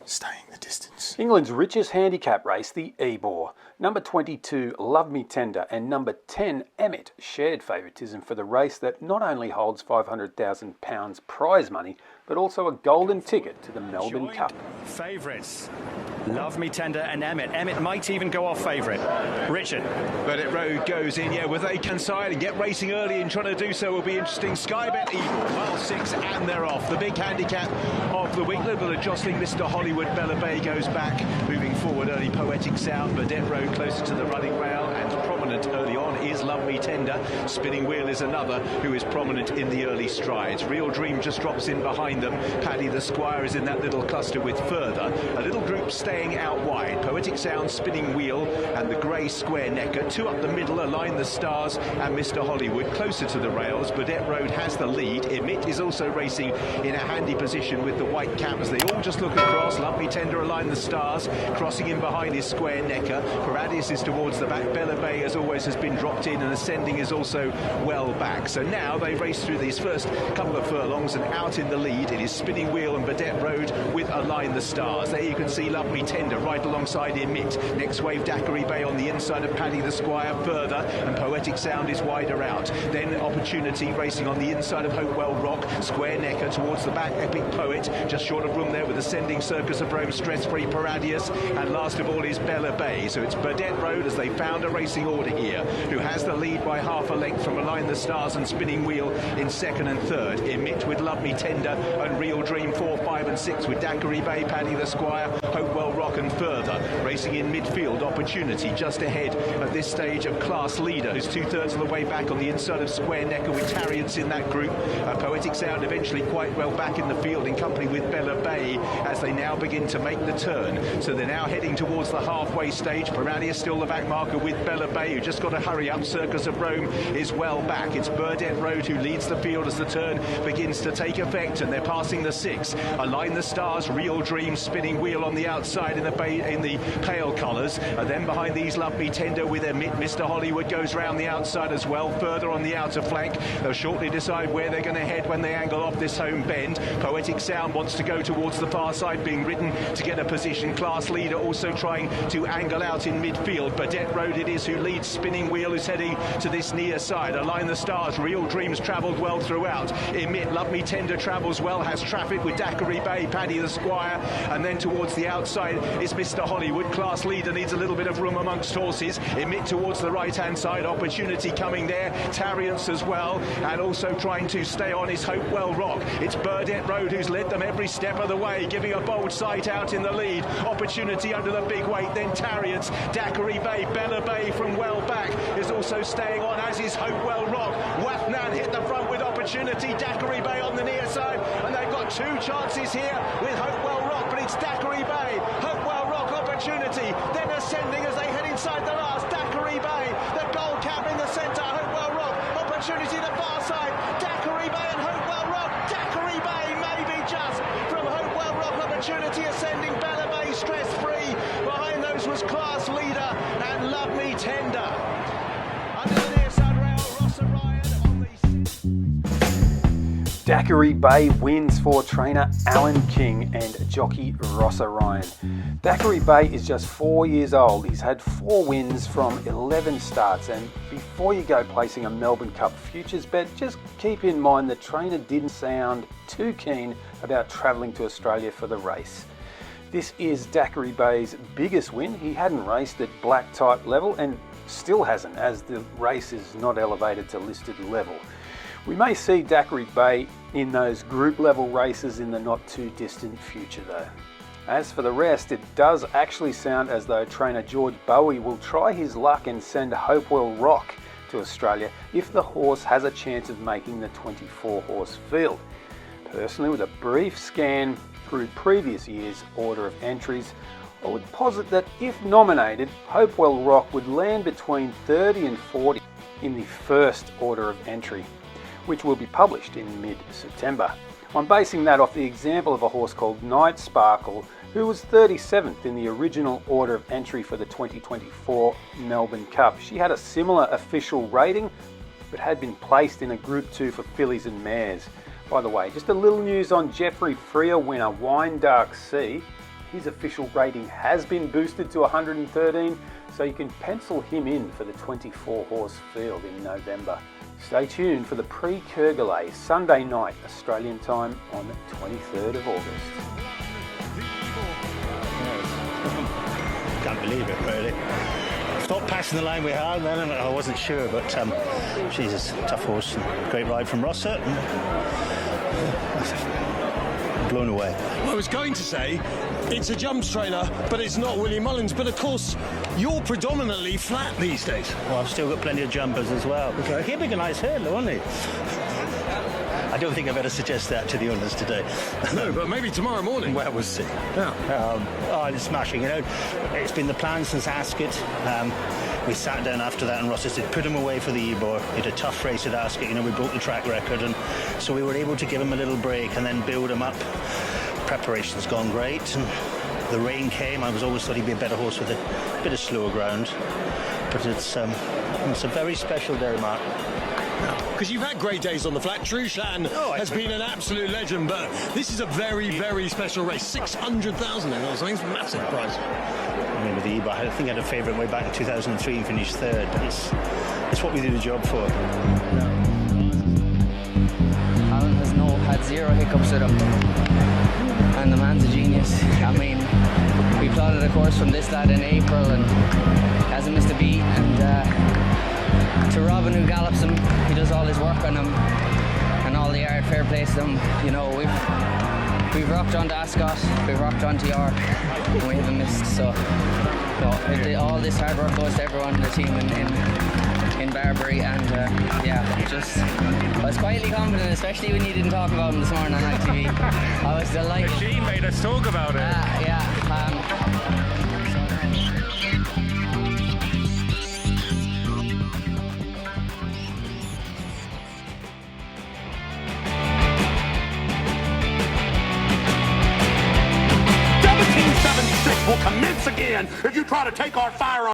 staying the distance. England's richest handicap race, the Ebor. Number 22, Love Me Tender, and number 10, Emit, shared favouritism for the race that not only holds £500,000 prize money, but also a golden ticket to the Melbourne Cup. Favourites, Love Me Tender and Emit. Emit might even go off favourite. Richard. Burdett Road goes in, with they can side and get racing early, and trying to do so will be interesting. Skybet Ebor, mile 6, and they're off. The big handicap of the week. Little adjusting. Mr. Hollywood, Beylerbeyi goes back. Moving forward, early Poetic Sound. Burdett Road closer to the running rail, and prominent early on is Love Me Tender. Spinning Wheel is another who is prominent in the early strides. Real Dream just drops in behind them. Paddy the Squire is in that little cluster with Furthur. A little group staying out wide. Poetic Sound, Spinning Wheel, and the grey Square Necker. Two up the middle, Align the Stars, and Mr. Hollywood closer to the rails. Burdett Road has the lead. Emit is also racing in a handy position with the white cap as they all just look across. Love Me Tender, Align the Stars. Crossing in behind is Square Necker. Paradias is towards the back. Beylerbeyi, as always, has been dropped in, and Ascending is also well back. So now they race through these first couple of furlongs, and out in the lead it is Spinning Wheel and Burdett Road with Align the Stars. There you can see Love Me Tender right alongside Emit. Next wave, Daiquiri Bay on the inside of Paddy the Squire. Further, and Poetic Sound is wider out. Then Opportunity racing on the inside of Hopewell Rock. Square Necker towards the back, Epic Poet just short of room there with Ascending, Circus of Rome, Stressfree, Paradias, and last of all is Beylerbeyi. So it's Burdett Road, as they found a racing order here, who has the lead by half a length from Align the Stars and Spinning Wheel in second and third. Emit with Love Me Tender and Real Dream 4, 5 and 6 with Daiquiri Bay, Paddy the Squire, Hopewell Rock and Further. Racing in midfield, Opportunity just ahead at this stage of Class Leader, who's 2/3 of the way back on the inside of Square Necker with Tarriance in that group. Poetic Sound eventually quite well back in the field in company with Beylerbeyi as they now begin to make the turn. So they're now heading towards the halfway stage. Paradias still the back marker with Beylerbeyi, who just got to hurry up. Circus of Rome is well back. It's Burdett Road who leads the field as the turn begins to take effect, and they're passing the 6. Align the Stars, Real Dream, Spinning Wheel on the outside in the pale colours, and then behind these Love Me Tender with Emit. Mr. Hollywood goes round the outside as well. Further on the outer flank, they'll shortly decide where they're going to head when they angle off this home bend. Poetic Sound wants to go towards the far side, being ridden to get a position. Class Leader also trying to angle out in midfield. Burdett Road it is who leads. Spinning Wheel is heading to this near side. Align the Stars, Real Dreams travelled well throughout. Emit, Love Me Tender travels well, has traffic with Daiquiri Bay, Paddy the Squire, and then towards the outside is Mr. Hollywood. Class Leader needs a little bit of room amongst horses. Emit towards the right hand side, Opportunity coming there, Tarriance as well, and also trying to stay on is Hopewell Rock. It's Burdett Road who's led them every step of the way, giving a bold sight out in the lead. Opportunity under the big weight, then Tarriance, Daiquiri Bay, Beylerbeyi from well back is also staying on, as is Hopewell Rock. Wathnan hit the front with Opportunity, Daiquiri Bay on the near side, and they've got two chances here with Hopewell Rock, but it's Daiquiri Bay, Hopewell Rock, Opportunity, then Ascending as they head inside the last. Daiquiri Bay, the gold cap in the centre, Hopewell Rock, Opportunity the far side, Daiquiri Bay and Hopewell Rock. Daiquiri Bay maybe just from Hopewell Rock. Opportunity Ascending, Beylerbeyi, Stressfree. Behind those was Class Leader and Love Me Tender. Under the near side rail, Ross Orion on the... Daiquiri Bay wins for trainer Alan King and jockey Ross Orion. Daiquiri Bay is just 4 years old. He's had 4 wins from 11 starts, and before you go placing a Melbourne Cup futures bet, just keep in mind the trainer didn't sound too keen about travelling to Australia for the race. This is Daiquiri Bay's biggest win. He hadn't raced at black type level and still hasn't, as the race is not elevated to listed level. We may see Daiquiri Bay in those group level races in the not too distant future though. As for the rest, it does actually sound as though trainer George Bowie will try his luck and send Hopewell Rock to Australia if the horse has a chance of making the 24 horse field. Personally, with a brief scan through previous year's order of entries, I would posit that if nominated, Hopewell Rock would land between 30 and 40 in the first order of entry, which will be published in mid-September. I'm basing that off the example of a horse called Night Sparkle, who was 37th in the original order of entry for the 2024 Melbourne Cup. She had a similar official rating, but had been placed in a Group 2 for fillies and mares. By the way, just a little news on Jeffrey Freer winner Wine Dark Sea. His official rating has been boosted to 113, so you can pencil him in for the 24-horse field in November. Stay tuned for the pre-Kerguelen Sunday night Australian time on the 23rd of August. Can't believe it, really. Thought passing the line we had, then I wasn't sure, but Jesus, tough horse, and great ride from Rosser. Blown away. I was going to say, it's a jumps trailer, but it's not Willie Mullins. But of course, you're predominantly flat these days. Well, I've still got plenty of jumpers as well. Okay. He'll make a nice hurdle, won't he? I don't think I better suggest that to the owners today. No, but maybe tomorrow morning. Well, we'll see. Yeah. It's smashing, you know. It's been the plan since Ascot. We sat down after that and Ross said, put him away for the Ebor. He had a tough race at Ascot, you know, we broke the track record, and so we were able to give him a little break and then build him up. Preparation's gone great, and the rain came. I was always thought he'd be a better horse with a bit of slower ground, but it's a very special day, Mark. Because you've had great days on the flat. Trushan has been an absolute legend, but this is a very, very special race. 600,000 or something. It's a massive prize. I mean, with the Ebor, I think I had a favourite way back in 2003 and finished third, but it's what we do the job for. Alan has had zero hiccups with him, and the man's a genius. I mean, we plotted a course from this lad in April and hasn't missed a beat, and to Robin, who gallops him, he does all his work on him and all the yard, fair play to them. You know, we've rocked on to Ascot, we've rocked on to York, and we haven't missed. So all this hard work goes to everyone in the team in Beylerbeyi, and I was quietly confident, especially when you didn't talk about him this morning on ITV. I was delighted. She made us talk about it. Will commence again if you try to take our firearms.